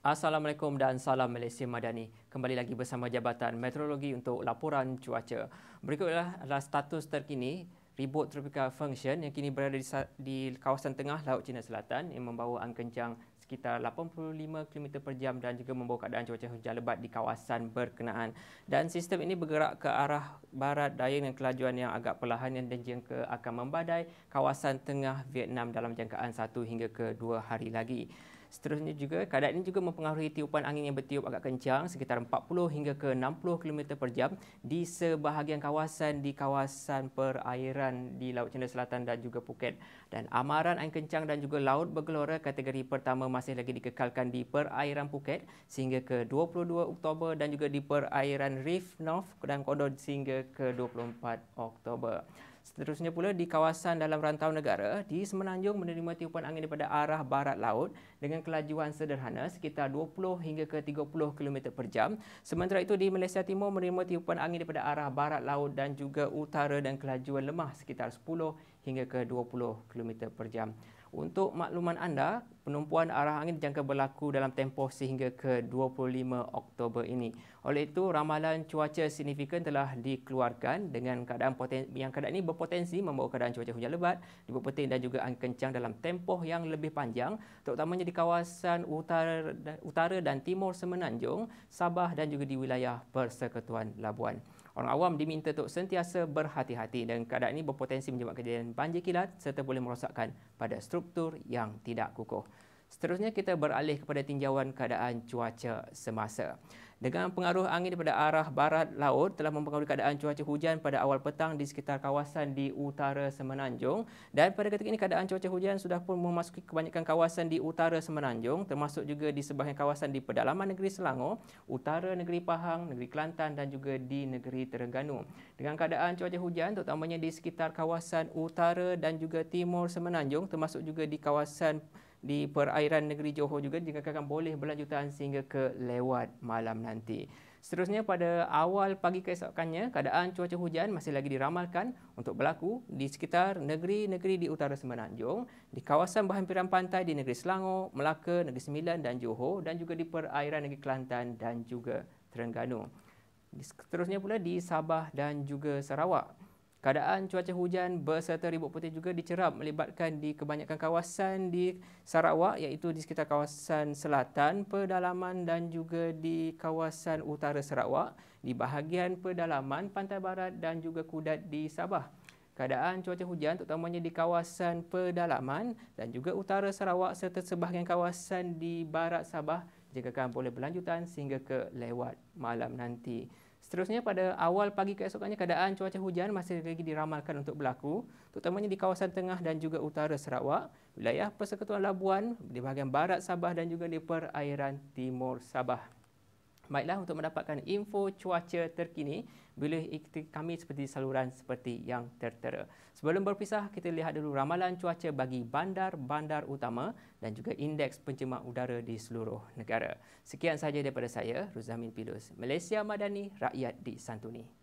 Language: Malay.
Assalamualaikum dan salam Malaysia Madani. Kembali lagi bersama Jabatan Meteorologi untuk laporan cuaca. Berikutlah adalah status terkini ribut tropical function yang kini berada di kawasan tengah Laut Cina Selatan yang membawa angin kencang sekitar 85 km per jam dan juga membawa keadaan cuaca hujan lebat di kawasan berkenaan. Dan sistem ini bergerak ke arah barat daya dengan kelajuan yang agak perlahan dan dijangka akan membadai kawasan tengah Vietnam dalam jangkaan 1 hingga ke 2 hari lagi. Seterusnya juga, keadaan ini juga mempengaruhi tiupan angin yang bertiup agak kencang sekitar 40 hingga ke 60 km per jam di sebahagian kawasan di kawasan perairan di Laut Cina Selatan dan juga Phuket. Dan amaran angin kencang dan juga laut bergelora kategori pertama masih lagi dikekalkan di perairan Phuket sehingga ke 22 Oktober dan juga di perairan Reef North dan Kodo sehingga ke 24 Oktober. Seterusnya pula di kawasan dalam rantau negara, di Semenanjung menerima tiupan angin daripada arah barat laut dengan kelajuan sederhana sekitar 20 hingga ke 30 km per jam. Sementara itu di Malaysia Timur menerima tiupan angin daripada arah barat laut dan juga utara dan kelajuan lemah sekitar 10 hingga ke 20 km per jam. Untuk makluman anda, penumpuan arah angin dijangka berlaku dalam tempoh sehingga ke 25 Oktober ini. Oleh itu, ramalan cuaca signifikan telah dikeluarkan dengan keadaan ini berpotensi membawa keadaan cuaca hujan lebat, ribut petir dan juga angin kencang dalam tempoh yang lebih panjang, terutamanya di kawasan utara dan timur Semenanjung, Sabah dan juga di wilayah Persekutuan Labuan. Orang awam diminta untuk sentiasa berhati-hati dan keadaan ini berpotensi menyebabkan kejadian banjir kilat serta boleh merosakkan pada struktur yang tidak kukuh. Seterusnya kita beralih kepada tinjauan keadaan cuaca semasa. Dengan pengaruh angin daripada arah barat laut telah mempengaruhi keadaan cuaca hujan pada awal petang di sekitar kawasan di utara Semenanjung dan pada ketika ini keadaan cuaca hujan sudah pun memasuki kebanyakan kawasan di utara Semenanjung termasuk juga di sebahagian kawasan di pedalaman negeri Selangor, utara negeri Pahang, negeri Kelantan dan juga di negeri Terengganu. Dengan keadaan cuaca hujan terutamanya di sekitar kawasan utara dan juga timur Semenanjung termasuk juga di kawasan di perairan negeri Johor juga dikatakan boleh berlanjutan sehingga ke lewat malam nanti. Seterusnya pada awal pagi keesokannya, keadaan cuaca hujan masih lagi diramalkan untuk berlaku di sekitar negeri-negeri di utara Semenanjung, di kawasan berhampiran pantai di negeri Selangor, Melaka, Negeri Sembilan dan Johor dan juga di perairan negeri Kelantan dan juga Terengganu. Seterusnya pula di Sabah dan juga Sarawak. Keadaan cuaca hujan berserta ribut petir juga dicerap melibatkan di kebanyakan kawasan di Sarawak iaitu di sekitar kawasan selatan, pedalaman dan juga di kawasan utara Sarawak, di bahagian pedalaman pantai barat dan juga Kudat di Sabah. Keadaan cuaca hujan terutamanya di kawasan pedalaman dan juga utara Sarawak serta sebahagian kawasan di barat Sabah dijangkakan boleh berlanjutan sehingga ke lewat malam nanti. Seterusnya pada awal pagi keesokannya keadaan cuaca hujan masih lagi diramalkan untuk berlaku terutamanya di kawasan tengah dan juga utara Sarawak, wilayah Persekutuan Labuan, di bahagian barat Sabah dan juga di perairan timur Sabah. Baiklah, untuk mendapatkan info cuaca terkini, boleh ikuti kami seperti saluran seperti yang tertera. Sebelum berpisah, kita lihat dulu ramalan cuaca bagi bandar-bandar utama dan juga indeks pencemaran udara di seluruh negara. Sekian sahaja daripada saya, Ruzamin Pilus. Malaysia Madani, rakyat disantuni.